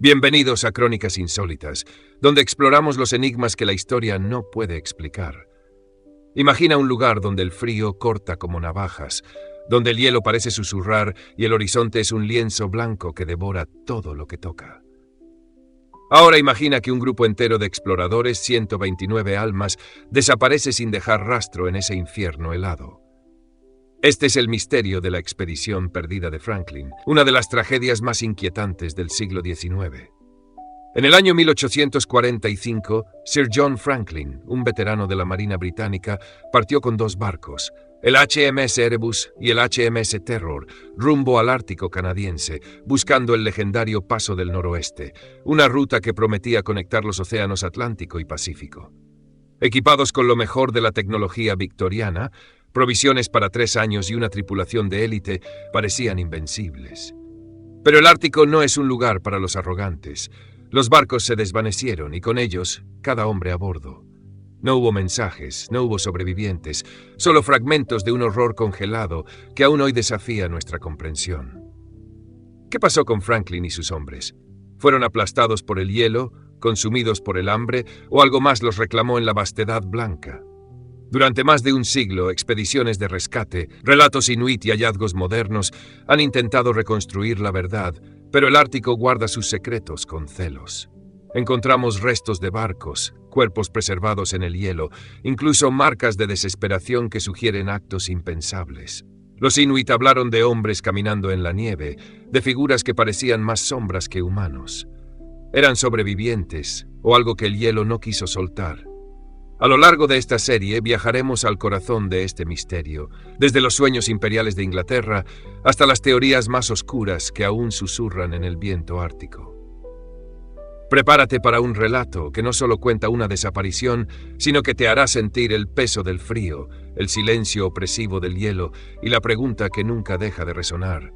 Bienvenidos a Crónicas Insólitas, donde exploramos los enigmas que la historia no puede explicar. Imagina un lugar donde el frío corta como navajas, donde el hielo parece susurrar y el horizonte es un lienzo blanco que devora todo lo que toca. Ahora imagina que un grupo entero de exploradores, 129 almas, desaparece sin dejar rastro en ese infierno helado. Este es el misterio de la expedición perdida de Franklin, una de las tragedias más inquietantes del siglo XIX. En el año 1845, Sir John Franklin, un veterano de la Marina Británica, partió con dos barcos, el HMS Erebus y el HMS Terror, rumbo al Ártico canadiense, buscando el legendario Paso del Noroeste, una ruta que prometía conectar los océanos Atlántico y Pacífico. Equipados con lo mejor de la tecnología victoriana, provisiones para 3 años y una tripulación de élite, parecían invencibles. Pero el Ártico no es un lugar para los arrogantes. Los barcos se desvanecieron y con ellos, cada hombre a bordo. No hubo mensajes, no hubo sobrevivientes, solo fragmentos de un horror congelado que aún hoy desafía nuestra comprensión. ¿Qué pasó con Franklin y sus hombres? ¿Fueron aplastados por el hielo, consumidos por el hambre, o algo más los reclamó en la vastedad blanca? Durante más de un siglo, expediciones de rescate, relatos inuit y hallazgos modernos han intentado reconstruir la verdad, pero el Ártico guarda sus secretos con celos. Encontramos restos de barcos, cuerpos preservados en el hielo, incluso marcas de desesperación que sugieren actos impensables. Los inuit hablaron de hombres caminando en la nieve, de figuras que parecían más sombras que humanos. Eran sobrevivientes, o algo que el hielo no quiso soltar. A lo largo de esta serie viajaremos al corazón de este misterio, desde los sueños imperiales de Inglaterra hasta las teorías más oscuras que aún susurran en el viento ártico. Prepárate para un relato que no solo cuenta una desaparición, sino que te hará sentir el peso del frío, el silencio opresivo del hielo y la pregunta que nunca deja de resonar.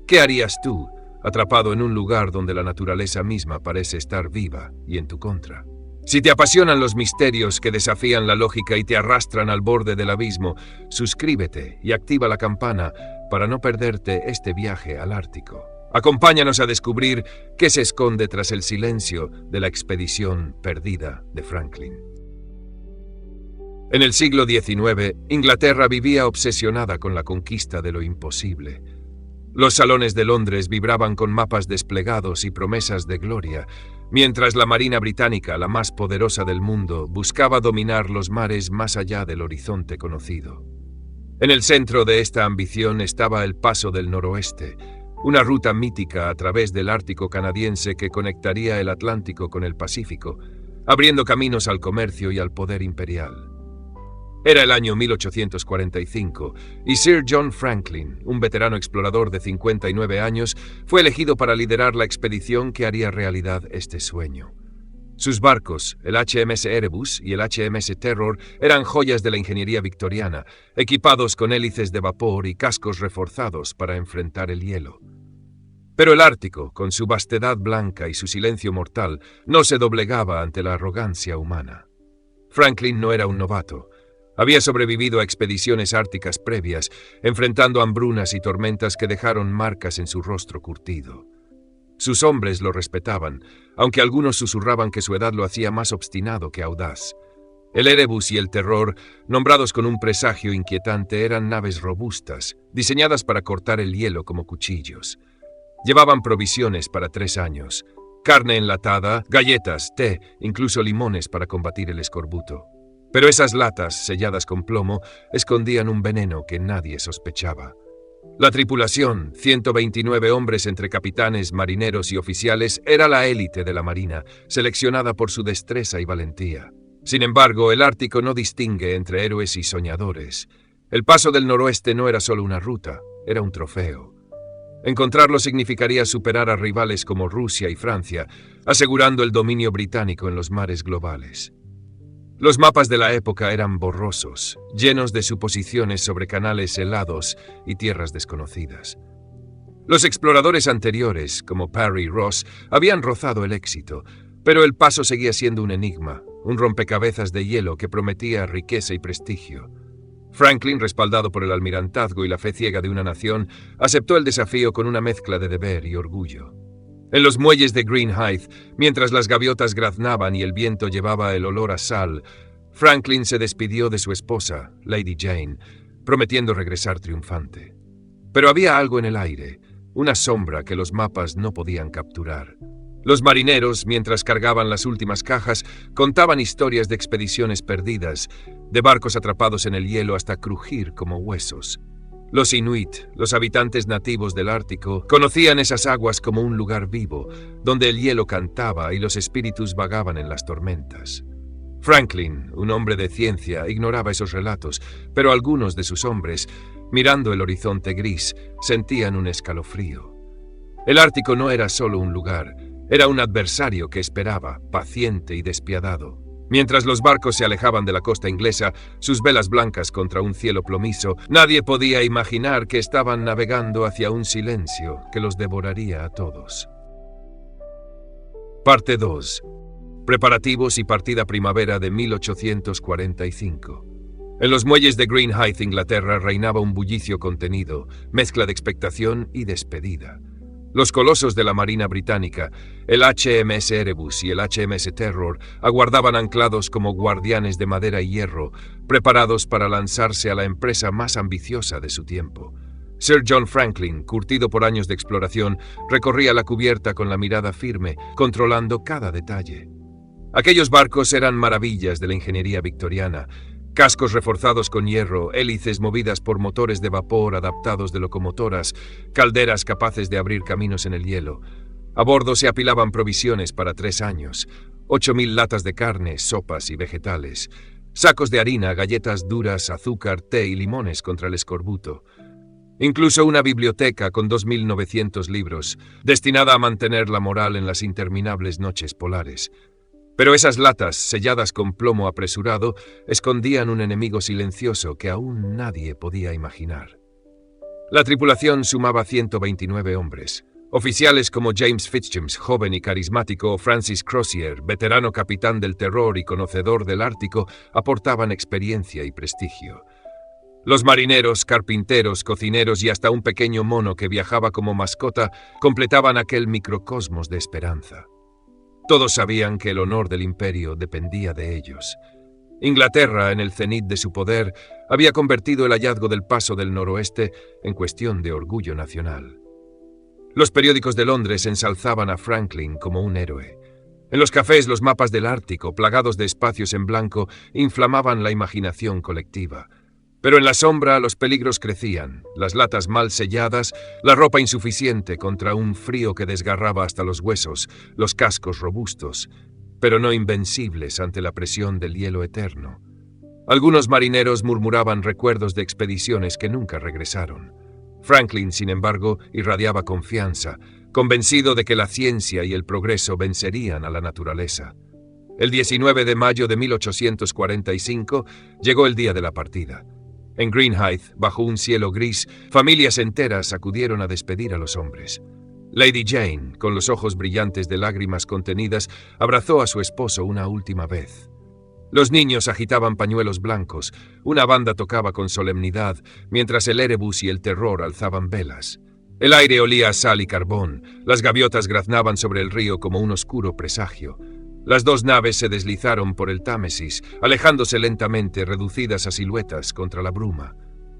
¿Qué harías tú, atrapado en un lugar donde la naturaleza misma parece estar viva y en tu contra? Si te apasionan los misterios que desafían la lógica y te arrastran al borde del abismo, suscríbete y activa la campana para no perderte este viaje al Ártico. Acompáñanos a descubrir qué se esconde tras el silencio de la expedición perdida de Franklin. En el siglo XIX, Inglaterra vivía obsesionada con la conquista de lo imposible. Los salones de Londres vibraban con mapas desplegados y promesas de gloria, mientras la Marina Británica, la más poderosa del mundo, buscaba dominar los mares más allá del horizonte conocido. En el centro de esta ambición estaba el Paso del Noroeste, una ruta mítica a través del Ártico canadiense que conectaría el Atlántico con el Pacífico, abriendo caminos al comercio y al poder imperial. Era el año 1845 y Sir John Franklin, un veterano explorador de 59 años, fue elegido para liderar la expedición que haría realidad este sueño. Sus barcos, el HMS Erebus y el HMS Terror, eran joyas de la ingeniería victoriana, equipados con hélices de vapor y cascos reforzados para enfrentar el hielo. Pero el Ártico, con su vastedad blanca y su silencio mortal, no se doblegaba ante la arrogancia humana. Franklin no era un novato. Había sobrevivido a expediciones árticas previas, enfrentando hambrunas y tormentas que dejaron marcas en su rostro curtido. Sus hombres lo respetaban, aunque algunos susurraban que su edad lo hacía más obstinado que audaz. El Erebus y el Terror, nombrados con un presagio inquietante, eran naves robustas, diseñadas para cortar el hielo como cuchillos. Llevaban provisiones para 3 años, carne enlatada, galletas, té, incluso limones para combatir el escorbuto. Pero esas latas, selladas con plomo, escondían un veneno que nadie sospechaba. La tripulación, 129 hombres entre capitanes, marineros y oficiales, era la élite de la Marina, seleccionada por su destreza y valentía. Sin embargo, el Ártico no distingue entre héroes y soñadores. El Paso del Noroeste no era solo una ruta, era un trofeo. Encontrarlo significaría superar a rivales como Rusia y Francia, asegurando el dominio británico en los mares globales. Los mapas de la época eran borrosos, llenos de suposiciones sobre canales helados y tierras desconocidas. Los exploradores anteriores, como Parry y Ross, habían rozado el éxito, pero el paso seguía siendo un enigma, un rompecabezas de hielo que prometía riqueza y prestigio. Franklin, respaldado por el almirantazgo y la fe ciega de una nación, aceptó el desafío con una mezcla de deber y orgullo. En los muelles de Greenhithe, mientras las gaviotas graznaban y el viento llevaba el olor a sal, Franklin se despidió de su esposa, Lady Jane, prometiendo regresar triunfante. Pero había algo en el aire, una sombra que los mapas no podían capturar. Los marineros, mientras cargaban las últimas cajas, contaban historias de expediciones perdidas, de barcos atrapados en el hielo hasta crujir como huesos. Los Inuit, los habitantes nativos del Ártico, conocían esas aguas como un lugar vivo, donde el hielo cantaba y los espíritus vagaban en las tormentas. Franklin, un hombre de ciencia, ignoraba esos relatos, pero algunos de sus hombres, mirando el horizonte gris, sentían un escalofrío. El Ártico no era solo un lugar, era un adversario que esperaba, paciente y despiadado. Mientras los barcos se alejaban de la costa inglesa, sus velas blancas contra un cielo plomizo, nadie podía imaginar que estaban navegando hacia un silencio que los devoraría a todos. Parte 2. Preparativos y partida primavera de 1845. En los muelles de Greenhithe, Inglaterra, reinaba un bullicio contenido, mezcla de expectación y despedida. Los colosos de la Marina Británica, el HMS Erebus y el HMS Terror, aguardaban anclados como guardianes de madera y hierro, preparados para lanzarse a la empresa más ambiciosa de su tiempo. Sir John Franklin, curtido por años de exploración, recorría la cubierta con la mirada firme, controlando cada detalle. Aquellos barcos eran maravillas de la ingeniería victoriana. Cascos reforzados con hierro, hélices movidas por motores de vapor adaptados de locomotoras, calderas capaces de abrir caminos en el hielo. A bordo se apilaban provisiones para 3 años, 8.000 latas de carne, sopas y vegetales, sacos de harina, galletas duras, azúcar, té y limones contra el escorbuto. Incluso una biblioteca con 2.900 libros, destinada a mantener la moral en las interminables noches polares. Pero esas latas, selladas con plomo apresurado, escondían un enemigo silencioso que aún nadie podía imaginar. La tripulación sumaba 129 hombres. Oficiales como James Fitzjames, joven y carismático, o Francis Crozier, veterano capitán del Terror y conocedor del Ártico, aportaban experiencia y prestigio. Los marineros, carpinteros, cocineros y hasta un pequeño mono que viajaba como mascota completaban aquel microcosmos de esperanza. Todos sabían que el honor del imperio dependía de ellos. Inglaterra, en el cenit de su poder, había convertido el hallazgo del Paso del Noroeste en cuestión de orgullo nacional. Los periódicos de Londres ensalzaban a Franklin como un héroe. En los cafés, los mapas del Ártico, plagados de espacios en blanco, inflamaban la imaginación colectiva. Pero en la sombra los peligros crecían, las latas mal selladas, la ropa insuficiente contra un frío que desgarraba hasta los huesos, los cascos robustos, pero no invencibles ante la presión del hielo eterno. Algunos marineros murmuraban recuerdos de expediciones que nunca regresaron. Franklin, sin embargo, irradiaba confianza, convencido de que la ciencia y el progreso vencerían a la naturaleza. El 19 de mayo de 1845 llegó el día de la partida. En Greenhithe, bajo un cielo gris, familias enteras acudieron a despedir a los hombres. Lady Jane, con los ojos brillantes de lágrimas contenidas, abrazó a su esposo una última vez. Los niños agitaban pañuelos blancos, una banda tocaba con solemnidad, mientras el Erebus y el Terror alzaban velas. El aire olía a sal y carbón, las gaviotas graznaban sobre el río como un oscuro presagio. Las 2 naves se deslizaron por el Támesis, alejándose lentamente, reducidas a siluetas contra la bruma.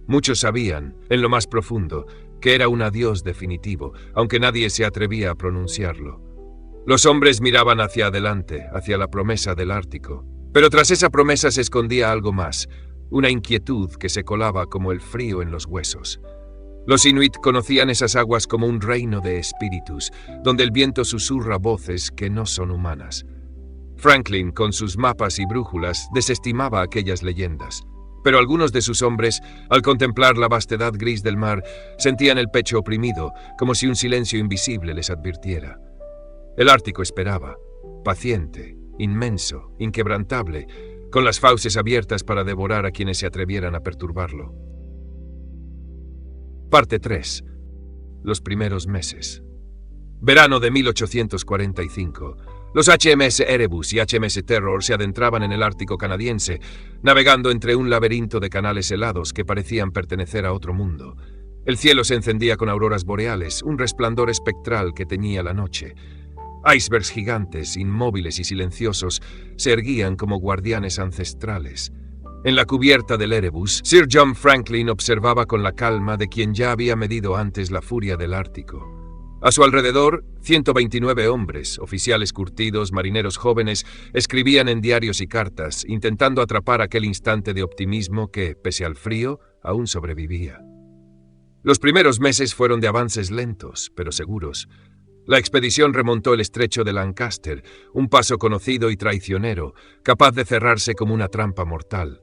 Muchos sabían, en lo más profundo, que era un adiós definitivo, aunque nadie se atrevía a pronunciarlo. Los hombres miraban hacia adelante, hacia la promesa del Ártico. Pero tras esa promesa se escondía algo más, una inquietud que se colaba como el frío en los huesos. Los Inuit conocían esas aguas como un reino de espíritus, donde el viento susurra voces que no son humanas. Franklin, con sus mapas y brújulas, desestimaba aquellas leyendas. Pero algunos de sus hombres, al contemplar la vastedad gris del mar, sentían el pecho oprimido, como si un silencio invisible les advirtiera. El Ártico esperaba, paciente, inmenso, inquebrantable, con las fauces abiertas para devorar a quienes se atrevieran a perturbarlo. Parte 3. Los primeros meses. Verano de 1845. Los HMS Erebus y HMS Terror se adentraban en el Ártico canadiense, navegando entre un laberinto de canales helados que parecían pertenecer a otro mundo. El cielo se encendía con auroras boreales, un resplandor espectral que teñía la noche. Icebergs gigantes, inmóviles y silenciosos, se erguían como guardianes ancestrales. En la cubierta del Erebus, Sir John Franklin observaba con la calma de quien ya había medido antes la furia del Ártico. A su alrededor, 129 hombres, oficiales curtidos, marineros jóvenes, escribían en diarios y cartas, intentando atrapar aquel instante de optimismo que, pese al frío, aún sobrevivía. Los primeros meses fueron de avances lentos, pero seguros. La expedición remontó el estrecho de Lancaster, un paso conocido y traicionero, capaz de cerrarse como una trampa mortal.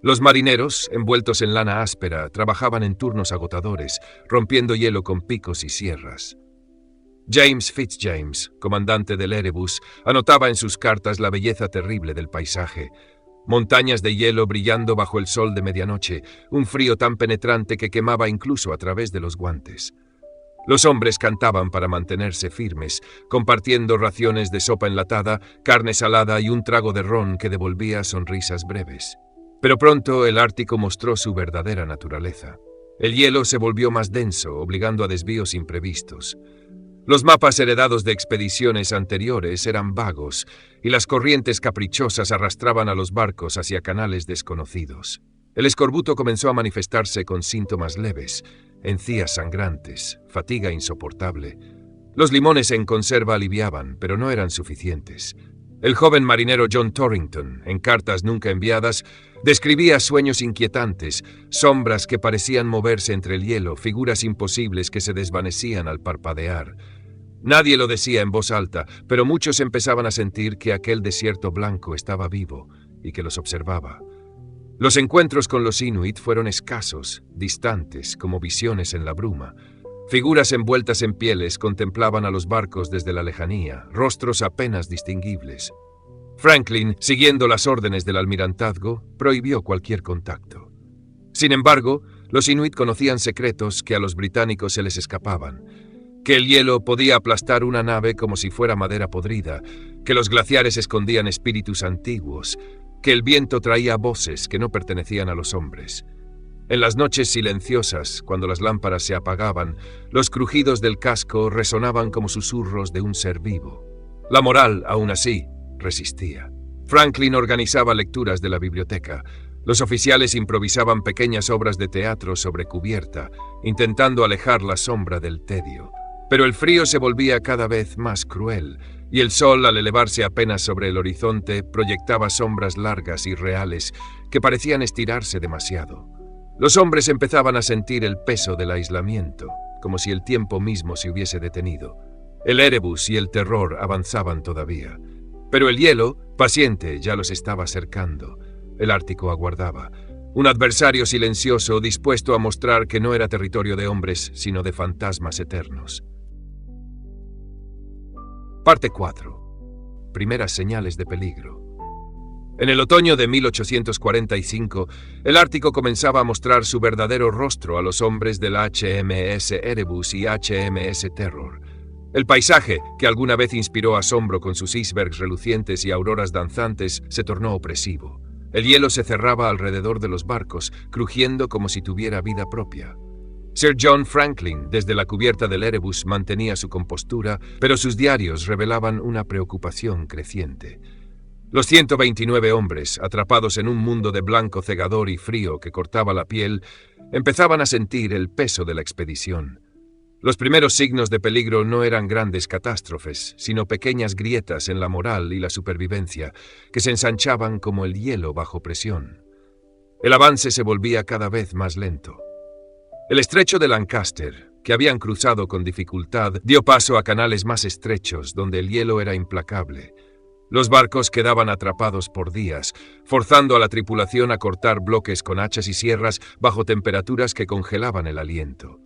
Los marineros, envueltos en lana áspera, trabajaban en turnos agotadores, rompiendo hielo con picos y sierras. James Fitzjames, comandante del Erebus, anotaba en sus cartas la belleza terrible del paisaje. Montañas de hielo brillando bajo el sol de medianoche, un frío tan penetrante que quemaba incluso a través de los guantes. Los hombres cantaban para mantenerse firmes, compartiendo raciones de sopa enlatada, carne salada y un trago de ron que devolvía sonrisas breves. Pero pronto el Ártico mostró su verdadera naturaleza. El hielo se volvió más denso, obligando a desvíos imprevistos. Los mapas heredados de expediciones anteriores eran vagos, y las corrientes caprichosas arrastraban a los barcos hacia canales desconocidos. El escorbuto comenzó a manifestarse con síntomas leves, encías sangrantes, fatiga insoportable. Los limones en conserva aliviaban, pero no eran suficientes. El joven marinero John Torrington, en cartas nunca enviadas, describía sueños inquietantes, sombras que parecían moverse entre el hielo, figuras imposibles que se desvanecían al parpadear. Nadie lo decía en voz alta, pero muchos empezaban a sentir que aquel desierto blanco estaba vivo y que los observaba. Los encuentros con los Inuit fueron escasos, distantes, como visiones en la bruma. Figuras envueltas en pieles contemplaban a los barcos desde la lejanía, rostros apenas distinguibles. Franklin, siguiendo las órdenes del almirantazgo, prohibió cualquier contacto. Sin embargo, los Inuit conocían secretos que a los británicos se les escapaban. Que el hielo podía aplastar una nave como si fuera madera podrida, que los glaciares escondían espíritus antiguos, que el viento traía voces que no pertenecían a los hombres. En las noches silenciosas, cuando las lámparas se apagaban, los crujidos del casco resonaban como susurros de un ser vivo. La moral, aún así, resistía. Franklin organizaba lecturas de la biblioteca. Los oficiales improvisaban pequeñas obras de teatro sobre cubierta, intentando alejar la sombra del tedio. Pero el frío se volvía cada vez más cruel, y el sol, al elevarse apenas sobre el horizonte, proyectaba sombras largas y reales que parecían estirarse demasiado. Los hombres empezaban a sentir el peso del aislamiento, como si el tiempo mismo se hubiese detenido. El Erebus y el terror avanzaban todavía. Pero el hielo, paciente, ya los estaba cercando. El Ártico aguardaba. Un adversario silencioso dispuesto a mostrar que no era territorio de hombres, sino de fantasmas eternos. Parte 4. Primeras señales de peligro. En el otoño de 1845, el Ártico comenzaba a mostrar su verdadero rostro a los hombres del HMS Erebus y HMS Terror. El paisaje, que alguna vez inspiró asombro con sus icebergs relucientes y auroras danzantes, se tornó opresivo. El hielo se cerraba alrededor de los barcos, crujiendo como si tuviera vida propia. Sir John Franklin, desde la cubierta del Erebus, mantenía su compostura, pero sus diarios revelaban una preocupación creciente. Los 129 hombres, atrapados en un mundo de blanco cegador y frío que cortaba la piel, empezaban a sentir el peso de la expedición. Los primeros signos de peligro no eran grandes catástrofes, sino pequeñas grietas en la moral y la supervivencia, que se ensanchaban como el hielo bajo presión. El avance se volvía cada vez más lento. El estrecho de Lancaster, que habían cruzado con dificultad, dio paso a canales más estrechos, donde el hielo era implacable. Los barcos quedaban atrapados por días, forzando a la tripulación a cortar bloques con hachas y sierras bajo temperaturas que congelaban el aliento.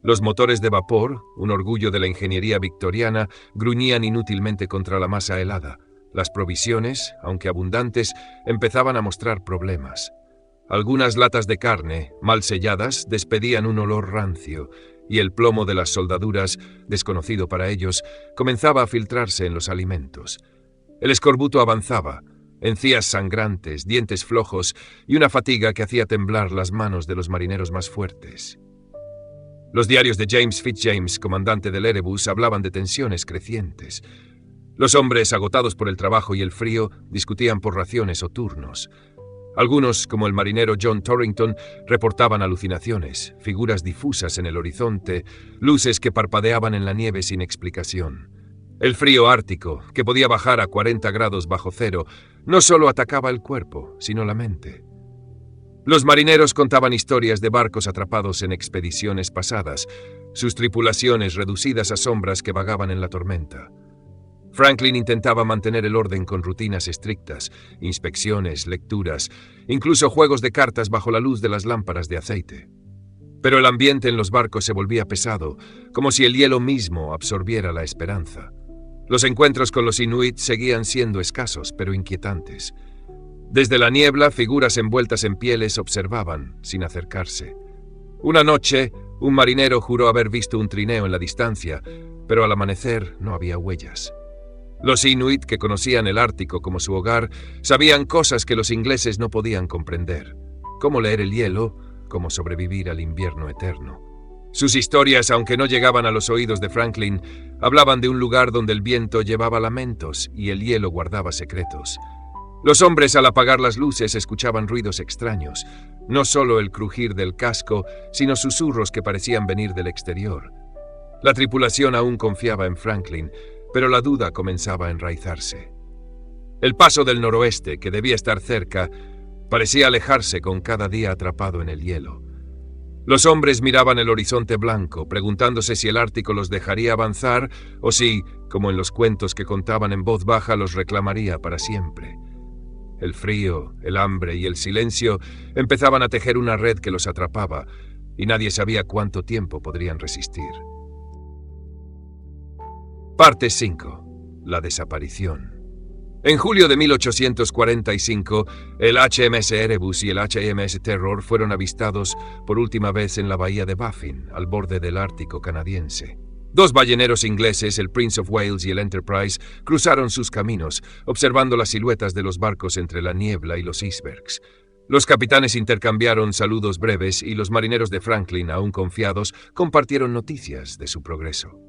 Los motores de vapor, un orgullo de la ingeniería victoriana, gruñían inútilmente contra la masa helada. Las provisiones, aunque abundantes, empezaban a mostrar problemas. Algunas latas de carne, mal selladas, despedían un olor rancio, y el plomo de las soldaduras, desconocido para ellos, comenzaba a filtrarse en los alimentos. El escorbuto avanzaba, encías sangrantes, dientes flojos y una fatiga que hacía temblar las manos de los marineros más fuertes. Los diarios de James Fitzjames, comandante del Erebus, hablaban de tensiones crecientes. Los hombres, agotados por el trabajo y el frío, discutían por raciones o turnos. Algunos, como el marinero John Torrington, reportaban alucinaciones, figuras difusas en el horizonte, luces que parpadeaban en la nieve sin explicación. El frío ártico, que podía bajar a 40 grados bajo cero, no solo atacaba el cuerpo, sino la mente. Los marineros contaban historias de barcos atrapados en expediciones pasadas, sus tripulaciones reducidas a sombras que vagaban en la tormenta. Franklin intentaba mantener el orden con rutinas estrictas, inspecciones, lecturas, incluso juegos de cartas bajo la luz de las lámparas de aceite. Pero el ambiente en los barcos se volvía pesado, como si el hielo mismo absorbiera la esperanza. Los encuentros con los inuit seguían siendo escasos, pero inquietantes. Desde la niebla, figuras envueltas en pieles observaban, sin acercarse. Una noche, un marinero juró haber visto un trineo en la distancia, pero al amanecer no había huellas. Los inuit, que conocían el Ártico como su hogar, sabían cosas que los ingleses no podían comprender. Cómo leer el hielo, cómo sobrevivir al invierno eterno. Sus historias, aunque no llegaban a los oídos de Franklin, hablaban de un lugar donde el viento llevaba lamentos y el hielo guardaba secretos. Los hombres, al apagar las luces, escuchaban ruidos extraños, no solo el crujir del casco, sino susurros que parecían venir del exterior. La tripulación aún confiaba en Franklin, pero la duda comenzaba a enraizarse. El paso del noroeste, que debía estar cerca, parecía alejarse con cada día atrapado en el hielo. Los hombres miraban el horizonte blanco, preguntándose si el Ártico los dejaría avanzar o si, como en los cuentos que contaban en voz baja, los reclamaría para siempre. El frío, el hambre y el silencio empezaban a tejer una red que los atrapaba, y nadie sabía cuánto tiempo podrían resistir. Parte 5. La desaparición. En julio de 1845, el HMS Erebus y el HMS Terror fueron avistados por última vez en la bahía de Baffin, al borde del Ártico canadiense. Dos balleneros ingleses, el Prince of Wales y el Enterprise, cruzaron sus caminos, observando las siluetas de los barcos entre la niebla y los icebergs. Los capitanes intercambiaron saludos breves y los marineros de Franklin, aún confiados, compartieron noticias de su progreso.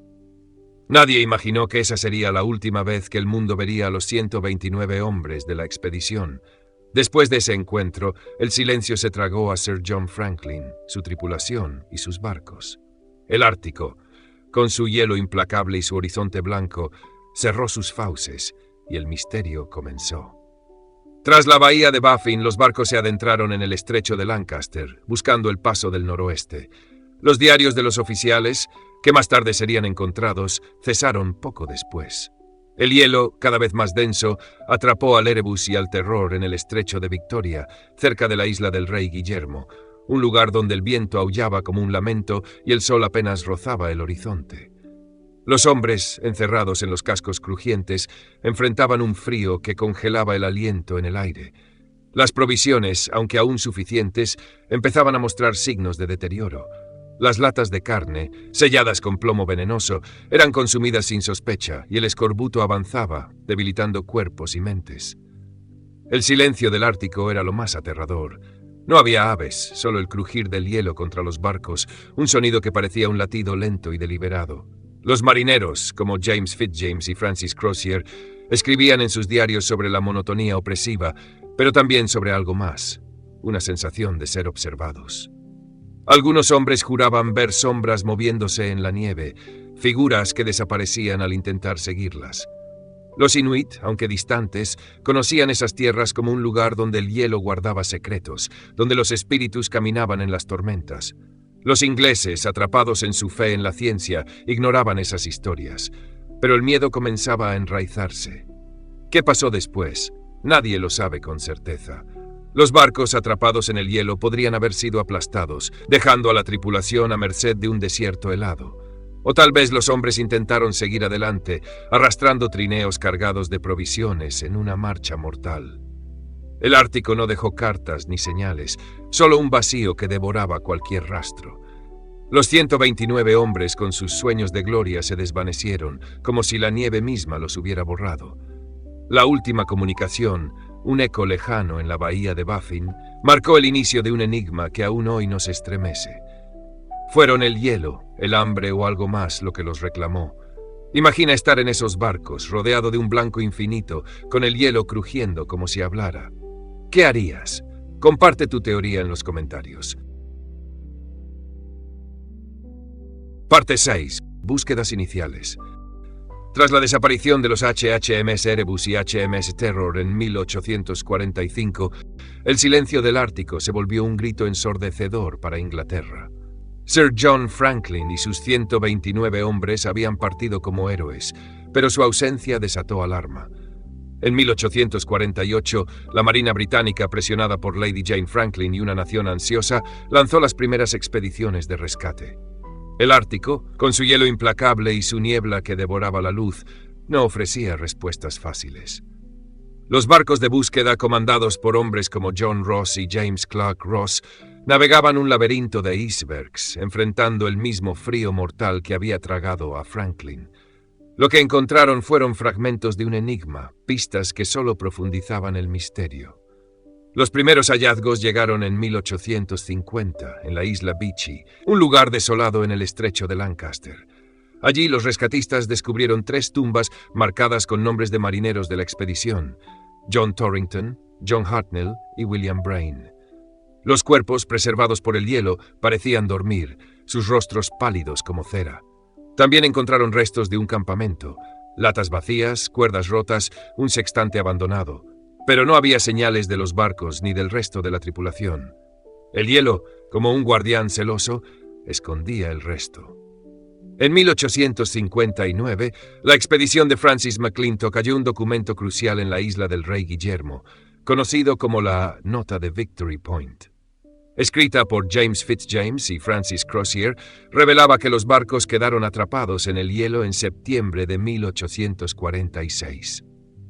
Nadie imaginó que esa sería la última vez que el mundo vería a los 129 hombres de la expedición. Después de ese encuentro, el silencio se tragó a Sir John Franklin, su tripulación y sus barcos. El Ártico, con su hielo implacable y su horizonte blanco, cerró sus fauces y el misterio comenzó. Tras la bahía de Baffin, los barcos se adentraron en el estrecho de Lancaster, buscando el paso del noroeste. Los diarios de los oficiales, que más tarde serían encontrados, cesaron poco después. El hielo, cada vez más denso, atrapó al Erebus y al Terror en el estrecho de Victoria, cerca de la isla del Rey Guillermo, un lugar donde el viento aullaba como un lamento y el sol apenas rozaba el horizonte. Los hombres, encerrados en los cascos crujientes, enfrentaban un frío que congelaba el aliento en el aire. Las provisiones, aunque aún suficientes, empezaban a mostrar signos de deterioro. Las latas de carne, selladas con plomo venenoso, eran consumidas sin sospecha y el escorbuto avanzaba, debilitando cuerpos y mentes. El silencio del Ártico era lo más aterrador. No había aves, solo el crujir del hielo contra los barcos, un sonido que parecía un latido lento y deliberado. Los marineros, como James Fitzjames y Francis Crozier, escribían en sus diarios sobre la monotonía opresiva, pero también sobre algo más, una sensación de ser observados. Algunos hombres juraban ver sombras moviéndose en la nieve, figuras que desaparecían al intentar seguirlas. Los inuit, aunque distantes, conocían esas tierras como un lugar donde el hielo guardaba secretos, donde los espíritus caminaban en las tormentas. Los ingleses, atrapados en su fe en la ciencia, ignoraban esas historias, pero el miedo comenzaba a enraizarse. ¿Qué pasó después? Nadie lo sabe con certeza. Los barcos atrapados en el hielo podrían haber sido aplastados, dejando a la tripulación a merced de un desierto helado. O tal vez los hombres intentaron seguir adelante, arrastrando trineos cargados de provisiones en una marcha mortal. El Ártico no dejó cartas ni señales, solo un vacío que devoraba cualquier rastro. Los 129 hombres con sus sueños de gloria se desvanecieron, como si la nieve misma los hubiera borrado. La última comunicación, un eco lejano en la bahía de Baffin, marcó el inicio de un enigma que aún hoy nos estremece. Fueron el hielo, el hambre o algo más lo que los reclamó. Imagina estar en esos barcos, rodeado de un blanco infinito, con el hielo crujiendo como si hablara. ¿Qué harías? Comparte tu teoría en los comentarios. Parte 6. Búsquedas iniciales. Tras la desaparición de los HMS Erebus y HMS Terror en 1845, el silencio del Ártico se volvió un grito ensordecedor para Inglaterra. Sir John Franklin y sus 129 hombres habían partido como héroes, pero su ausencia desató alarma. En 1848, la Marina británica, presionada por Lady Jane Franklin y una nación ansiosa, lanzó las primeras expediciones de rescate. El Ártico, con su hielo implacable y su niebla que devoraba la luz, no ofrecía respuestas fáciles. Los barcos de búsqueda, comandados por hombres como John Ross y James Clark Ross, navegaban un laberinto de icebergs, enfrentando el mismo frío mortal que había tragado a Franklin. Lo que encontraron fueron fragmentos de un enigma, pistas que solo profundizaban el misterio. Los primeros hallazgos llegaron en 1850, en la isla Beechey, un lugar desolado en el estrecho de Lancaster. Allí los rescatistas descubrieron 3 tumbas marcadas con nombres de marineros de la expedición: John Torrington, John Hartnell y William Brain. Los cuerpos, preservados por el hielo, parecían dormir, sus rostros pálidos como cera. También encontraron restos de un campamento, latas vacías, cuerdas rotas, un sextante abandonado. Pero no había señales de los barcos ni del resto de la tripulación. El hielo, como un guardián celoso, escondía el resto. En 1859, la expedición de Francis McClintock halló un documento crucial en la isla del Rey Guillermo, conocido como la Nota de Victory Point. Escrita por James Fitzjames y Francis Crozier, revelaba que los barcos quedaron atrapados en el hielo en septiembre de 1846.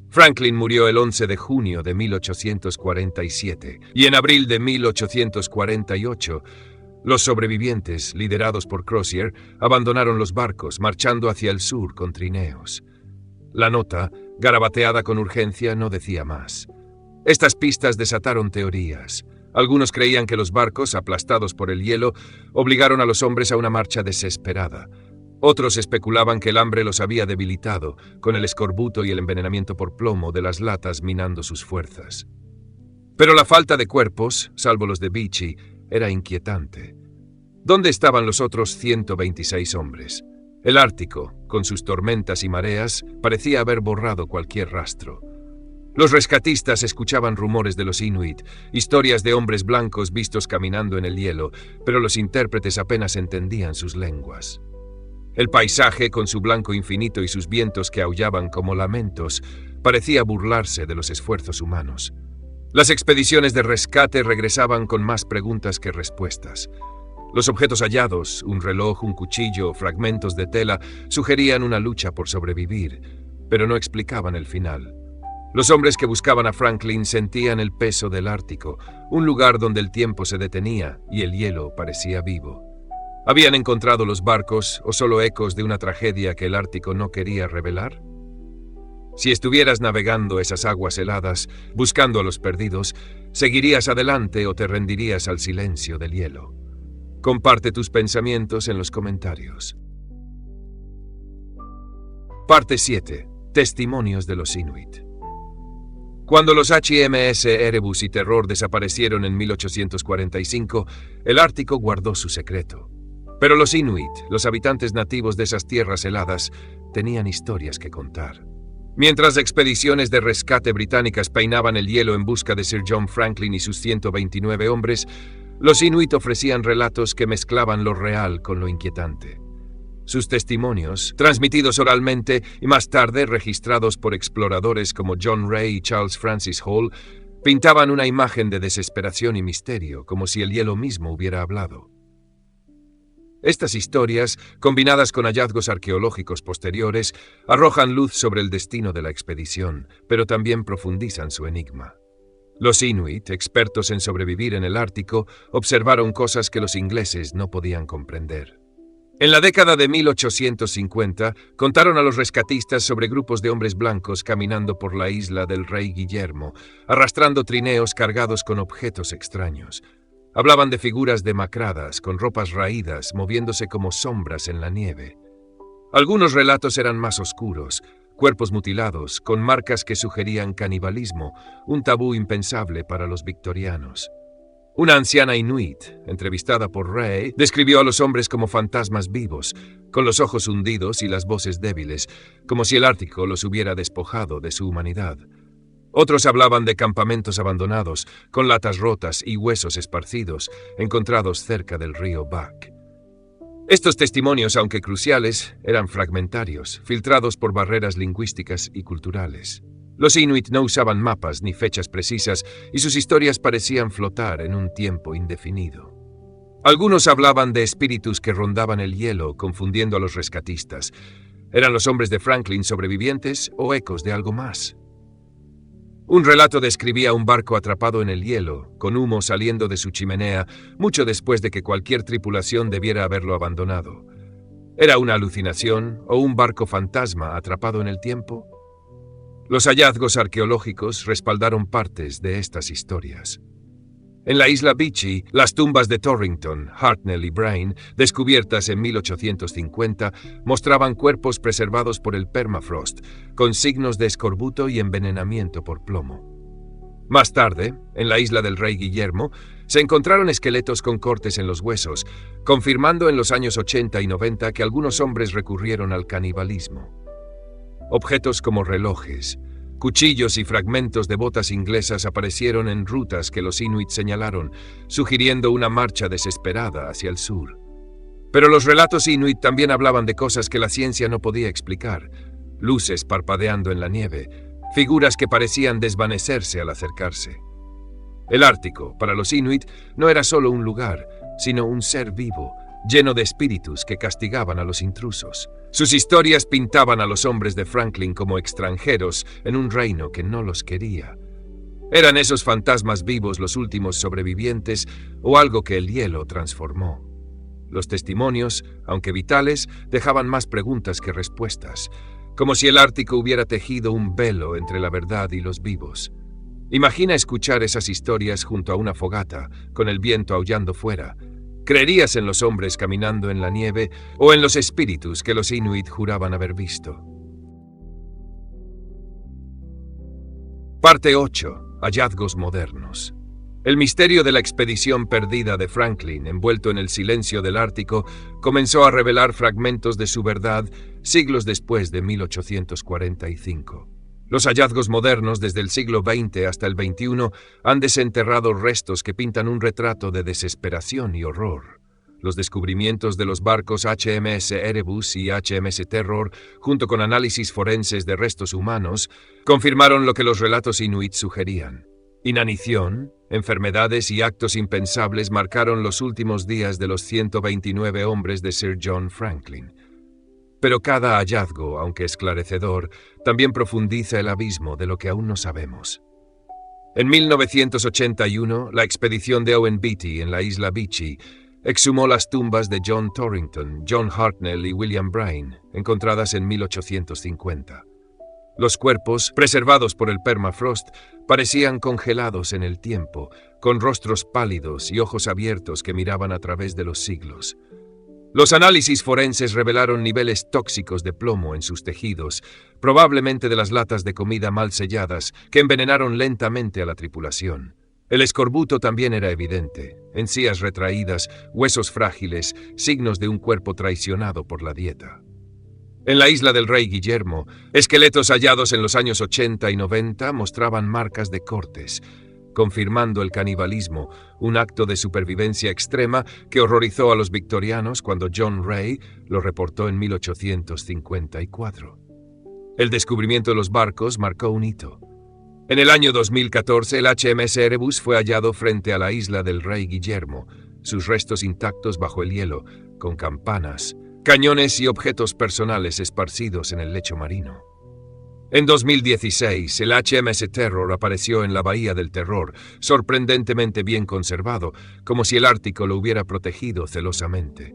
Franklin murió el 11 de junio de 1847 y en abril de 1848, los sobrevivientes, liderados por Crozier, abandonaron los barcos, marchando hacia el sur con trineos. La nota, garabateada con urgencia, no decía más. Estas pistas desataron teorías. Algunos creían que los barcos, aplastados por el hielo, obligaron a los hombres a una marcha desesperada. Otros especulaban que el hambre los había debilitado, con el escorbuto y el envenenamiento por plomo de las latas minando sus fuerzas. Pero la falta de cuerpos, salvo los de Beechey, era inquietante. ¿Dónde estaban los otros 126 hombres? El Ártico, con sus tormentas y mareas, parecía haber borrado cualquier rastro. Los rescatistas escuchaban rumores de los Inuit, historias de hombres blancos vistos caminando en el hielo, pero los intérpretes apenas entendían sus lenguas. El paisaje, con su blanco infinito y sus vientos que aullaban como lamentos, parecía burlarse de los esfuerzos humanos. Las expediciones de rescate regresaban con más preguntas que respuestas. Los objetos hallados, un reloj, un cuchillo, fragmentos de tela, sugerían una lucha por sobrevivir, pero no explicaban el final. Los hombres que buscaban a Franklin sentían el peso del Ártico, un lugar donde el tiempo se detenía y el hielo parecía vivo. ¿Habían encontrado los barcos o solo ecos de una tragedia que el Ártico no quería revelar? Si estuvieras navegando esas aguas heladas, buscando a los perdidos, ¿seguirías adelante o te rendirías al silencio del hielo? Comparte tus pensamientos en los comentarios. Parte 7. Testimonios de los Inuit. Cuando los HMS Erebus y Terror desaparecieron en 1845, el Ártico guardó su secreto. Pero los Inuit, los habitantes nativos de esas tierras heladas, tenían historias que contar. Mientras expediciones de rescate británicas peinaban el hielo en busca de Sir John Franklin y sus 129 hombres, los Inuit ofrecían relatos que mezclaban lo real con lo inquietante. Sus testimonios, transmitidos oralmente y más tarde registrados por exploradores como John Ray y Charles Francis Hall, pintaban una imagen de desesperación y misterio, como si el hielo mismo hubiera hablado. Estas historias, combinadas con hallazgos arqueológicos posteriores, arrojan luz sobre el destino de la expedición, pero también profundizan su enigma. Los Inuit, expertos en sobrevivir en el Ártico, observaron cosas que los ingleses no podían comprender. En la década de 1850, contaron a los rescatistas sobre grupos de hombres blancos caminando por la isla del Rey Guillermo, arrastrando trineos cargados con objetos extraños. Hablaban de figuras demacradas, con ropas raídas, moviéndose como sombras en la nieve. Algunos relatos eran más oscuros, cuerpos mutilados, con marcas que sugerían canibalismo, un tabú impensable para los victorianos. Una anciana inuit, entrevistada por Ray, describió a los hombres como fantasmas vivos, con los ojos hundidos y las voces débiles, como si el Ártico los hubiera despojado de su humanidad. Otros hablaban de campamentos abandonados, con latas rotas y huesos esparcidos, encontrados cerca del río Back. Estos testimonios, aunque cruciales, eran fragmentarios, filtrados por barreras lingüísticas y culturales. Los inuit no usaban mapas ni fechas precisas y sus historias parecían flotar en un tiempo indefinido. Algunos hablaban de espíritus que rondaban el hielo, confundiendo a los rescatistas. ¿Eran los hombres de Franklin sobrevivientes o ecos de algo más? Un relato describía un barco atrapado en el hielo, con humo saliendo de su chimenea, mucho después de que cualquier tripulación debiera haberlo abandonado. ¿Era una alucinación o un barco fantasma atrapado en el tiempo? Los hallazgos arqueológicos respaldaron partes de estas historias. En la isla Beechey, las tumbas de Torrington, Hartnell y Brain, descubiertas en 1850, mostraban cuerpos preservados por el permafrost, con signos de escorbuto y envenenamiento por plomo. Más tarde, en la isla del Rey Guillermo, se encontraron esqueletos con cortes en los huesos, confirmando en los años 80 y 90 que algunos hombres recurrieron al canibalismo. Objetos como relojes, cuchillos y fragmentos de botas inglesas aparecieron en rutas que los inuit señalaron, sugiriendo una marcha desesperada hacia el sur. Pero los relatos inuit también hablaban de cosas que la ciencia no podía explicar: luces parpadeando en la nieve, figuras que parecían desvanecerse al acercarse. El Ártico, para los inuit, no era solo un lugar, sino un ser vivo, lleno de espíritus que castigaban a los intrusos. Sus historias pintaban a los hombres de Franklin como extranjeros en un reino que no los quería. ¿Eran esos fantasmas vivos los últimos sobrevivientes o algo que el hielo transformó? Los testimonios, aunque vitales, dejaban más preguntas que respuestas, como si el Ártico hubiera tejido un velo entre la verdad y los vivos. Imagina escuchar esas historias junto a una fogata, con el viento aullando fuera. ¿Creerías en los hombres caminando en la nieve o en los espíritus que los inuit juraban haber visto? Parte 8. Hallazgos modernos. El misterio de la expedición perdida de Franklin, envuelto en el silencio del Ártico, comenzó a revelar fragmentos de su verdad siglos después de 1845. Los hallazgos modernos desde el siglo XX hasta el XXI han desenterrado restos que pintan un retrato de desesperación y horror. Los descubrimientos de los barcos HMS Erebus y HMS Terror, junto con análisis forenses de restos humanos, confirmaron lo que los relatos inuit sugerían. Inanición, enfermedades y actos impensables marcaron los últimos días de los 129 hombres de Sir John Franklin. Pero cada hallazgo, aunque esclarecedor, también profundiza el abismo de lo que aún no sabemos. En 1981, la expedición de Owen Beatty en la isla Beechey exhumó las tumbas de John Torrington, John Hartnell y William Brain, encontradas en 1850. Los cuerpos, preservados por el permafrost, parecían congelados en el tiempo, con rostros pálidos y ojos abiertos que miraban a través de los siglos. Los análisis forenses revelaron niveles tóxicos de plomo en sus tejidos, probablemente de las latas de comida mal selladas, que envenenaron lentamente a la tripulación. El escorbuto también era evidente: encías retraídas, huesos frágiles, signos de un cuerpo traicionado por la dieta. En la isla del Rey Guillermo, esqueletos hallados en los años 80 y 90 mostraban marcas de cortes, confirmando el canibalismo, un acto de supervivencia extrema que horrorizó a los victorianos cuando John Ray lo reportó en 1854. El descubrimiento de los barcos marcó un hito. En el año 2014, el HMS Erebus fue hallado frente a la isla del Rey Guillermo, sus restos intactos bajo el hielo, con campanas, cañones y objetos personales esparcidos en el lecho marino. En 2016, el HMS Terror apareció en la Bahía del Terror, sorprendentemente bien conservado, como si el Ártico lo hubiera protegido celosamente.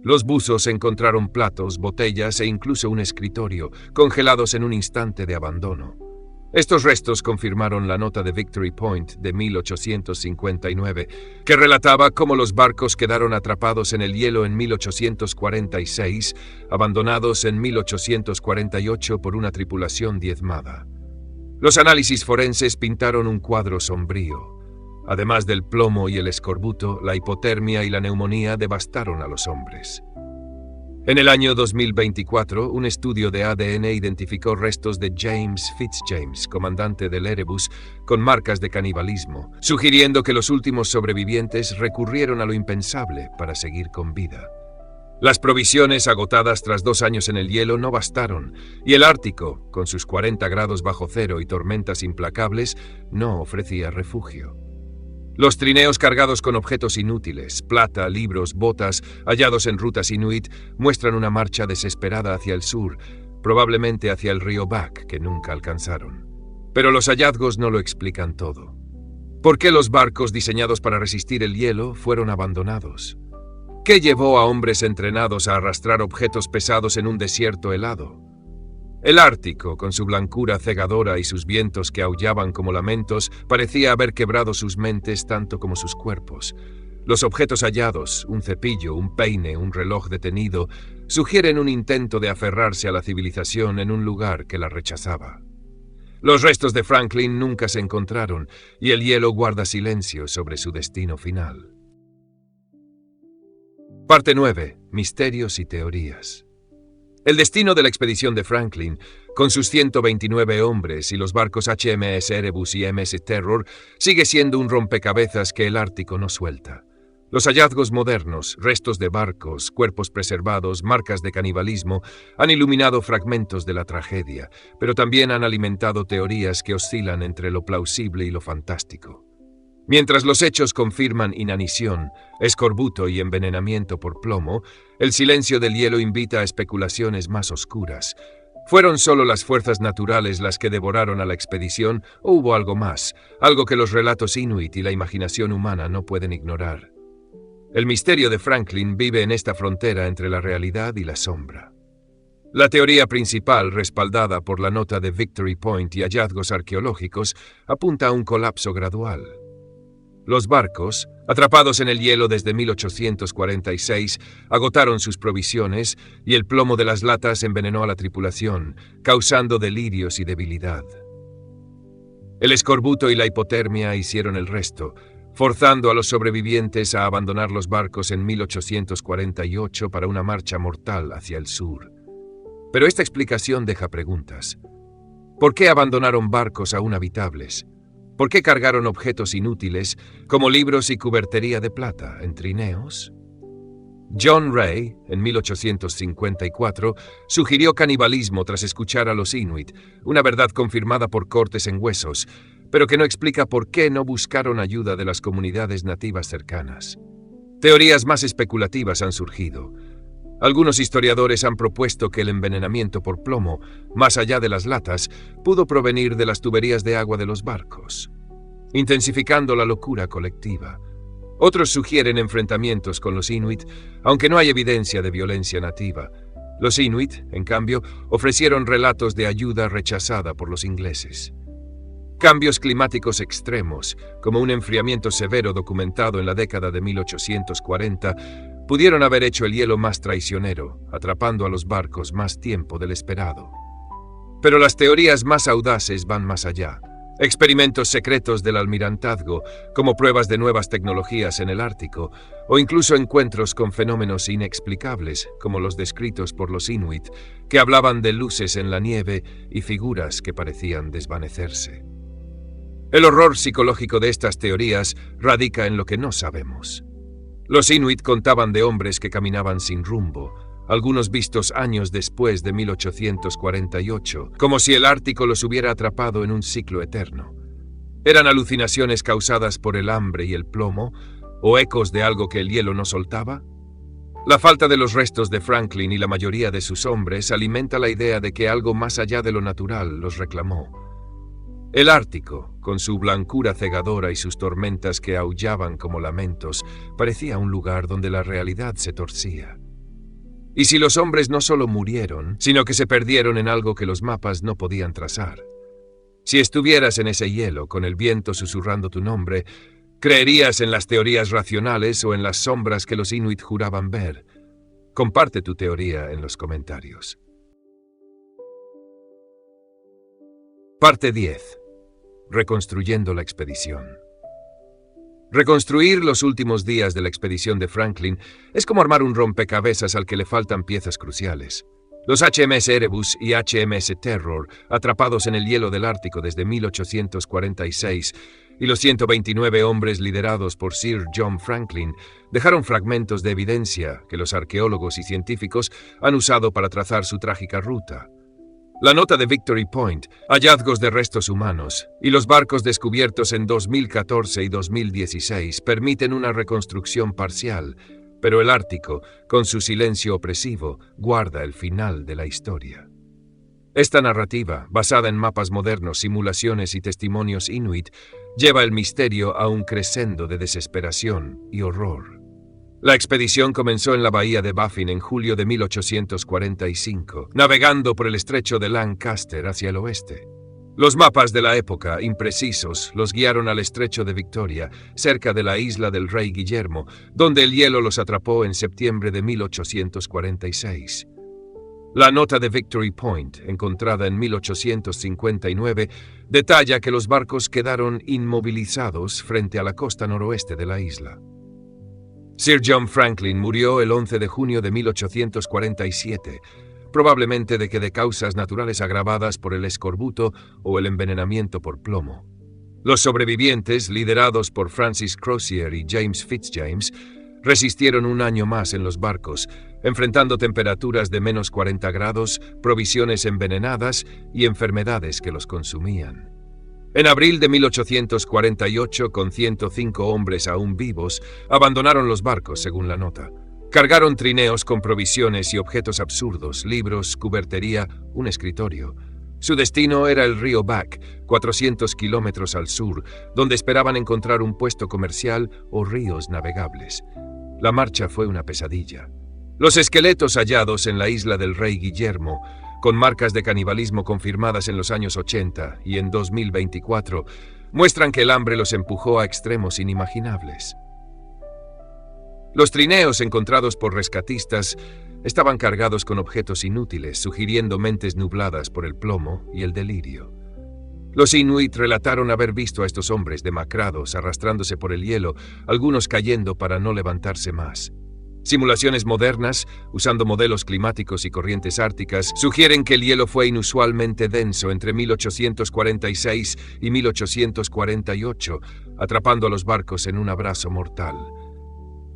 Los buzos encontraron platos, botellas e incluso un escritorio, congelados en un instante de abandono. Estos restos confirmaron la nota de Victory Point de 1859, que relataba cómo los barcos quedaron atrapados en el hielo en 1846, abandonados en 1848 por una tripulación diezmada. Los análisis forenses pintaron un cuadro sombrío. Además del plomo y el escorbuto, la hipotermia y la neumonía devastaron a los hombres. En el año 2024, un estudio de ADN identificó restos de James Fitzjames, comandante del Erebus, con marcas de canibalismo, sugiriendo que los últimos sobrevivientes recurrieron a lo impensable para seguir con vida. Las provisiones agotadas tras 2 años en el hielo no bastaron, y el Ártico, con sus 40 grados bajo cero y tormentas implacables, no ofrecía refugio. Los trineos cargados con objetos inútiles, plata, libros, botas, hallados en rutas inuit, muestran una marcha desesperada hacia el sur, probablemente hacia el río Back, que nunca alcanzaron. Pero los hallazgos no lo explican todo. ¿Por qué los barcos diseñados para resistir el hielo fueron abandonados? ¿Qué llevó a hombres entrenados a arrastrar objetos pesados en un desierto helado? El Ártico, con su blancura cegadora y sus vientos que aullaban como lamentos, parecía haber quebrado sus mentes tanto como sus cuerpos. Los objetos hallados, un cepillo, un peine, un reloj detenido, sugieren un intento de aferrarse a la civilización en un lugar que la rechazaba. Los restos de Franklin nunca se encontraron, y el hielo guarda silencio sobre su destino final. Parte 9. Misterios y teorías. El destino de la expedición de Franklin, con sus 129 hombres y los barcos HMS Erebus y MS Terror, sigue siendo un rompecabezas que el Ártico no suelta. Los hallazgos modernos, restos de barcos, cuerpos preservados, marcas de canibalismo, han iluminado fragmentos de la tragedia, pero también han alimentado teorías que oscilan entre lo plausible y lo fantástico. Mientras los hechos confirman inanición, escorbuto y envenenamiento por plomo, el silencio del hielo invita a especulaciones más oscuras. ¿Fueron solo las fuerzas naturales las que devoraron a la expedición o hubo algo más, algo que los relatos inuit y la imaginación humana no pueden ignorar? El misterio de Franklin vive en esta frontera entre la realidad y la sombra. La teoría principal, respaldada por la nota de Victory Point y hallazgos arqueológicos, apunta a un colapso gradual. Los barcos, atrapados en el hielo desde 1846, agotaron sus provisiones y el plomo de las latas envenenó a la tripulación, causando delirios y debilidad. El escorbuto y la hipotermia hicieron el resto, forzando a los sobrevivientes a abandonar los barcos en 1848 para una marcha mortal hacia el sur. Pero esta explicación deja preguntas. ¿Por qué abandonaron barcos aún habitables? ¿Por qué cargaron objetos inútiles, como libros y cubertería de plata, en trineos? John Ray, en 1854, sugirió canibalismo tras escuchar a los inuit, una verdad confirmada por cortes en huesos, pero que no explica por qué no buscaron ayuda de las comunidades nativas cercanas. Teorías más especulativas han surgido. Algunos historiadores han propuesto que el envenenamiento por plomo, más allá de las latas, pudo provenir de las tuberías de agua de los barcos, intensificando la locura colectiva. Otros sugieren enfrentamientos con los inuit, aunque no hay evidencia de violencia nativa. Los inuit, en cambio, ofrecieron relatos de ayuda rechazada por los ingleses. Cambios climáticos extremos, como un enfriamiento severo documentado en la década de 1840, pudieron haber hecho el hielo más traicionero, atrapando a los barcos más tiempo del esperado. Pero las teorías más audaces van más allá. Experimentos secretos del almirantazgo, como pruebas de nuevas tecnologías en el Ártico, o incluso encuentros con fenómenos inexplicables, como los descritos por los inuit, que hablaban de luces en la nieve y figuras que parecían desvanecerse. El horror psicológico de estas teorías radica en lo que no sabemos. Los inuit contaban de hombres que caminaban sin rumbo, algunos vistos años después de 1848, como si el Ártico los hubiera atrapado en un ciclo eterno. ¿Eran alucinaciones causadas por el hambre y el plomo, o ecos de algo que el hielo no soltaba? La falta de los restos de Franklin y la mayoría de sus hombres alimenta la idea de que algo más allá de lo natural los reclamó. El Ártico, con su blancura cegadora y sus tormentas que aullaban como lamentos, parecía un lugar donde la realidad se torcía. Y si los hombres no solo murieron, sino que se perdieron en algo que los mapas no podían trazar. Si estuvieras en ese hielo, con el viento susurrando tu nombre, ¿creerías en las teorías racionales o en las sombras que los Inuit juraban ver? Comparte tu teoría en los comentarios. Parte 10. Reconstruyendo la expedición. Reconstruir los últimos días de la expedición de Franklin es como armar un rompecabezas al que le faltan piezas cruciales. Los HMS Erebus y HMS Terror, atrapados en el hielo del Ártico desde 1846, y los 129 hombres liderados por Sir John Franklin, dejaron fragmentos de evidencia que los arqueólogos y científicos han usado para trazar su trágica ruta. La nota de Victory Point, hallazgos de restos humanos y los barcos descubiertos en 2014 y 2016 permiten una reconstrucción parcial, pero el Ártico, con su silencio opresivo, guarda el final de la historia. Esta narrativa, basada en mapas modernos, simulaciones y testimonios inuit, lleva el misterio a un crescendo de desesperación y horror. La expedición comenzó en la bahía de Baffin en julio de 1845, navegando por el estrecho de Lancaster hacia el oeste. Los mapas de la época, imprecisos, los guiaron al estrecho de Victoria, cerca de la isla del Rey Guillermo, donde el hielo los atrapó en septiembre de 1846. La nota de Victory Point, encontrada en 1859, detalla que los barcos quedaron inmovilizados frente a la costa noroeste de la isla. Sir John Franklin murió el 11 de junio de 1847, probablemente de causas naturales agravadas por el escorbuto o el envenenamiento por plomo. Los sobrevivientes, liderados por Francis Crozier y James Fitzjames, resistieron un año más en los barcos, enfrentando temperaturas de menos 40 grados, provisiones envenenadas y enfermedades que los consumían. En abril de 1848, con 105 hombres aún vivos, abandonaron los barcos, según la nota. Cargaron trineos con provisiones y objetos absurdos, libros, cubertería, un escritorio. Su destino era el río Back, 400 kilómetros al sur, donde esperaban encontrar un puesto comercial o ríos navegables. La marcha fue una pesadilla. Los esqueletos hallados en la isla del Rey Guillermo, con marcas de canibalismo confirmadas en los años 80 y en 2024, muestran que el hambre los empujó a extremos inimaginables. Los trineos encontrados por rescatistas estaban cargados con objetos inútiles, sugiriendo mentes nubladas por el plomo y el delirio. Los Inuit relataron haber visto a estos hombres demacrados arrastrándose por el hielo, algunos cayendo para no levantarse más. Simulaciones modernas, usando modelos climáticos y corrientes árticas, sugieren que el hielo fue inusualmente denso entre 1846 y 1848, atrapando a los barcos en un abrazo mortal.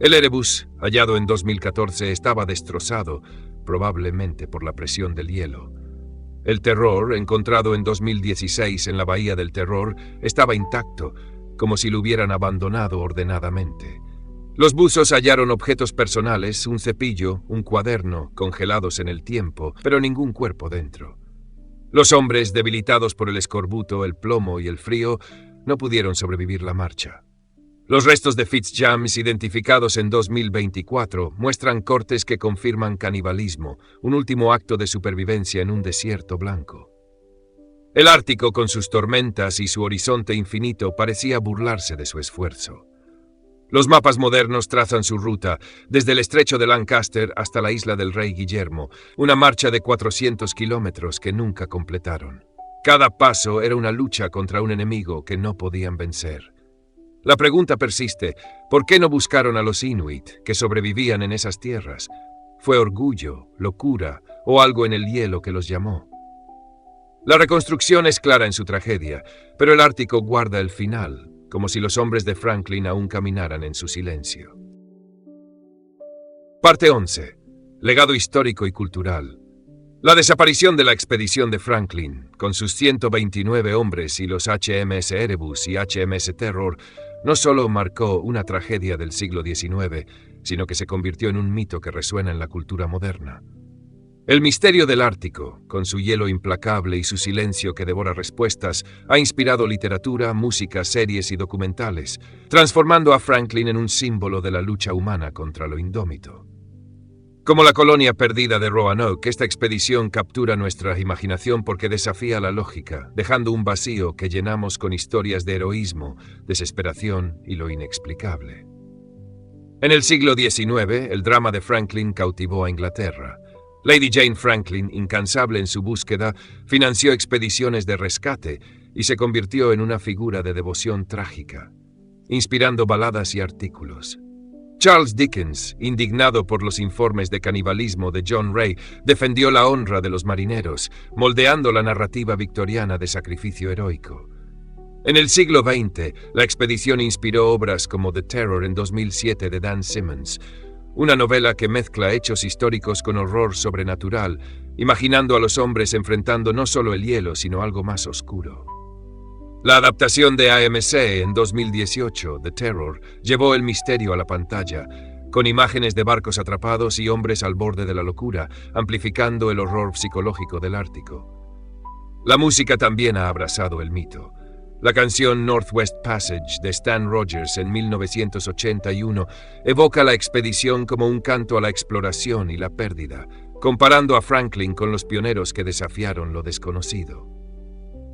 El Erebus, hallado en 2014, estaba destrozado, probablemente por la presión del hielo. El Terror, encontrado en 2016 en la Bahía del Terror, estaba intacto, como si lo hubieran abandonado ordenadamente. Los buzos hallaron objetos personales, un cepillo, un cuaderno, congelados en el tiempo, pero ningún cuerpo dentro. Los hombres, debilitados por el escorbuto, el plomo y el frío, no pudieron sobrevivir la marcha. Los restos de Fitzjames, identificados en 2024, muestran cortes que confirman canibalismo, un último acto de supervivencia en un desierto blanco. El Ártico, con sus tormentas y su horizonte infinito, parecía burlarse de su esfuerzo. Los mapas modernos trazan su ruta, desde el estrecho de Lancaster hasta la isla del Rey Guillermo, una marcha de 400 kilómetros que nunca completaron. Cada paso era una lucha contra un enemigo que no podían vencer. La pregunta persiste, ¿por qué no buscaron a los Inuit, que sobrevivían en esas tierras? ¿Fue orgullo, locura o algo en el hielo que los llamó? La reconstrucción es clara en su tragedia, pero el Ártico guarda el final, como si los hombres de Franklin aún caminaran en su silencio. Parte 11. Legado histórico y cultural. La desaparición de la expedición de Franklin, con sus 129 hombres y los HMS Erebus y HMS Terror, no solo marcó una tragedia del siglo XIX, sino que se convirtió en un mito que resuena en la cultura moderna. El misterio del Ártico, con su hielo implacable y su silencio que devora respuestas, ha inspirado literatura, música, series y documentales, transformando a Franklin en un símbolo de la lucha humana contra lo indómito. Como la colonia perdida de Roanoke, esta expedición captura nuestra imaginación porque desafía la lógica, dejando un vacío que llenamos con historias de heroísmo, desesperación y lo inexplicable. En el siglo XIX, el drama de Franklin cautivó a Inglaterra. Lady Jane Franklin, incansable en su búsqueda, financió expediciones de rescate y se convirtió en una figura de devoción trágica, inspirando baladas y artículos. Charles Dickens, indignado por los informes de canibalismo de John Ray, defendió la honra de los marineros, moldeando la narrativa victoriana de sacrificio heroico. En el siglo XX, la expedición inspiró obras como The Terror en 2007 de Dan Simmons, una novela que mezcla hechos históricos con horror sobrenatural, imaginando a los hombres enfrentando no solo el hielo, sino algo más oscuro. La adaptación de AMC en 2018, The Terror, llevó el misterio a la pantalla, con imágenes de barcos atrapados y hombres al borde de la locura, amplificando el horror psicológico del Ártico. La música también ha abrazado el mito. La canción Northwest Passage de Stan Rogers en 1981 evoca la expedición como un canto a la exploración y la pérdida, comparando a Franklin con los pioneros que desafiaron lo desconocido.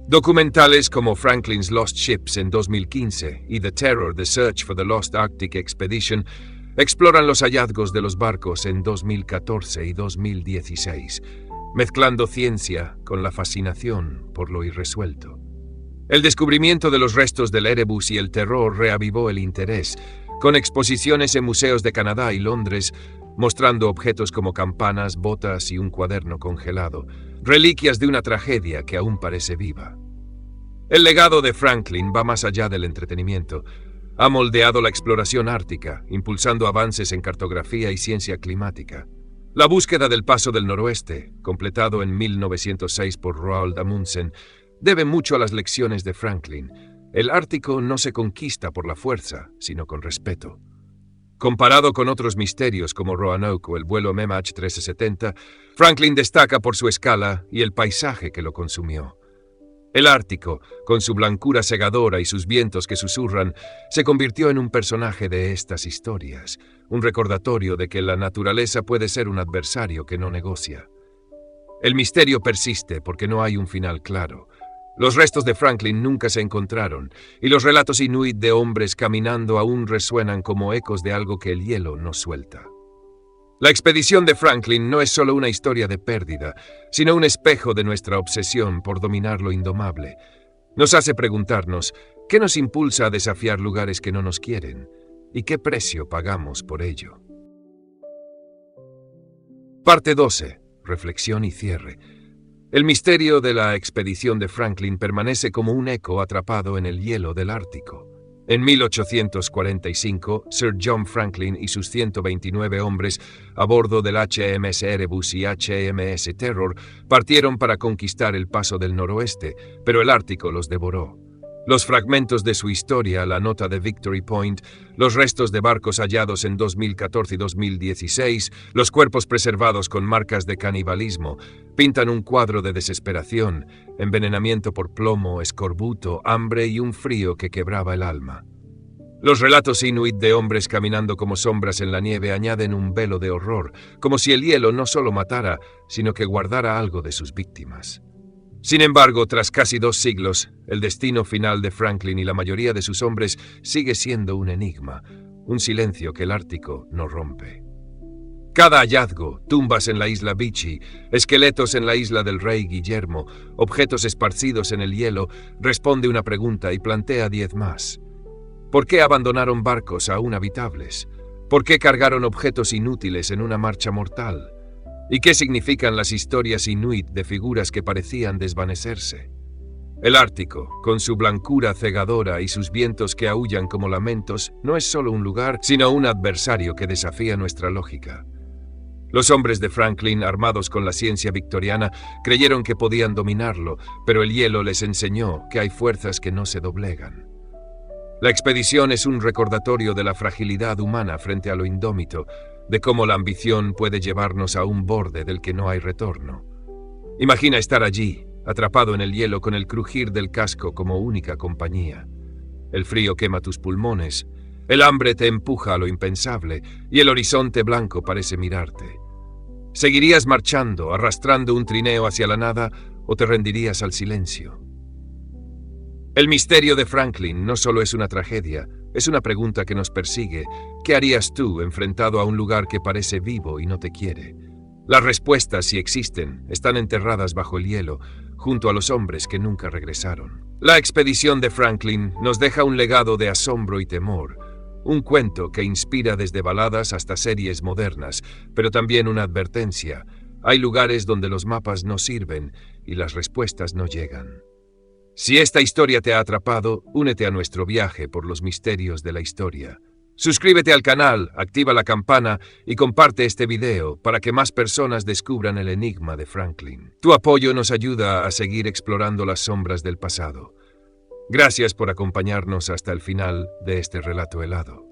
Documentales como Franklin's Lost Ships en 2015 y The Terror, The Search for the Lost Arctic Expedition exploran los hallazgos de los barcos en 2014 y 2016, mezclando ciencia con la fascinación por lo irresuelto. El descubrimiento de los restos del Erebus y el terror reavivó el interés, con exposiciones en museos de Canadá y Londres, mostrando objetos como campanas, botas y un cuaderno congelado, reliquias de una tragedia que aún parece viva. El legado de Franklin va más allá del entretenimiento. Ha moldeado la exploración ártica, impulsando avances en cartografía y ciencia climática. La búsqueda del Paso del Noroeste, completado en 1906 por Roald Amundsen, debe mucho a las lecciones de Franklin. El Ártico no se conquista por la fuerza, sino con respeto. Comparado con otros misterios como Roanoke o el vuelo MH 1370, Franklin destaca por su escala y el paisaje que lo consumió. El Ártico, con su blancura cegadora y sus vientos que susurran, se convirtió en un personaje de estas historias, un recordatorio de que la naturaleza puede ser un adversario que no negocia. El misterio persiste porque no hay un final claro. Los restos de Franklin nunca se encontraron, y los relatos inuit de hombres caminando aún resuenan como ecos de algo que el hielo no suelta. La expedición de Franklin no es solo una historia de pérdida, sino un espejo de nuestra obsesión por dominar lo indomable. Nos hace preguntarnos, ¿qué nos impulsa a desafiar lugares que no nos quieren? ¿Y qué precio pagamos por ello? Parte 12. Reflexión y cierre. El misterio de la expedición de Franklin permanece como un eco atrapado en el hielo del Ártico. En 1845, Sir John Franklin y sus 129 hombres a bordo del HMS Erebus y HMS Terror partieron para conquistar el Paso del Noroeste, pero el Ártico los devoró. Los fragmentos de su historia, la nota de Victory Point, los restos de barcos hallados en 2014 y 2016, los cuerpos preservados con marcas de canibalismo, pintan un cuadro de desesperación, envenenamiento por plomo, escorbuto, hambre y un frío que quebraba el alma. Los relatos inuit de hombres caminando como sombras en la nieve añaden un velo de horror, como si el hielo no solo matara, sino que guardara algo de sus víctimas. Sin embargo, tras casi 2 siglos, el destino final de Franklin y la mayoría de sus hombres sigue siendo un enigma, un silencio que el Ártico no rompe. Cada hallazgo, tumbas en la isla Beechey, esqueletos en la isla del Rey Guillermo, objetos esparcidos en el hielo, responde una pregunta y plantea 10 más. ¿Por qué abandonaron barcos aún habitables? ¿Por qué cargaron objetos inútiles en una marcha mortal? ¿Y qué significan las historias inuit de figuras que parecían desvanecerse? El Ártico, con su blancura cegadora y sus vientos que aúllan como lamentos, no es solo un lugar, sino un adversario que desafía nuestra lógica. Los hombres de Franklin, armados con la ciencia victoriana, creyeron que podían dominarlo, pero el hielo les enseñó que hay fuerzas que no se doblegan. La expedición es un recordatorio de la fragilidad humana frente a lo indómito, de cómo la ambición puede llevarnos a un borde del que no hay retorno. Imagina estar allí, atrapado en el hielo con el crujir del casco como única compañía. El frío quema tus pulmones, el hambre te empuja a lo impensable y el horizonte blanco parece mirarte. ¿Seguirías marchando, arrastrando un trineo hacia la nada, o te rendirías al silencio? El misterio de Franklin no solo es una tragedia, es una pregunta que nos persigue. ¿Qué harías tú enfrentado a un lugar que parece vivo y no te quiere? Las respuestas, si existen, están enterradas bajo el hielo, junto a los hombres que nunca regresaron. La expedición de Franklin nos deja un legado de asombro y temor, un cuento que inspira desde baladas hasta series modernas, pero también una advertencia. Hay lugares donde los mapas no sirven y las respuestas no llegan. Si esta historia te ha atrapado, únete a nuestro viaje por los misterios de la historia. Suscríbete al canal, activa la campana y comparte este video para que más personas descubran el enigma de Franklin. Tu apoyo nos ayuda a seguir explorando las sombras del pasado. Gracias por acompañarnos hasta el final de este relato helado.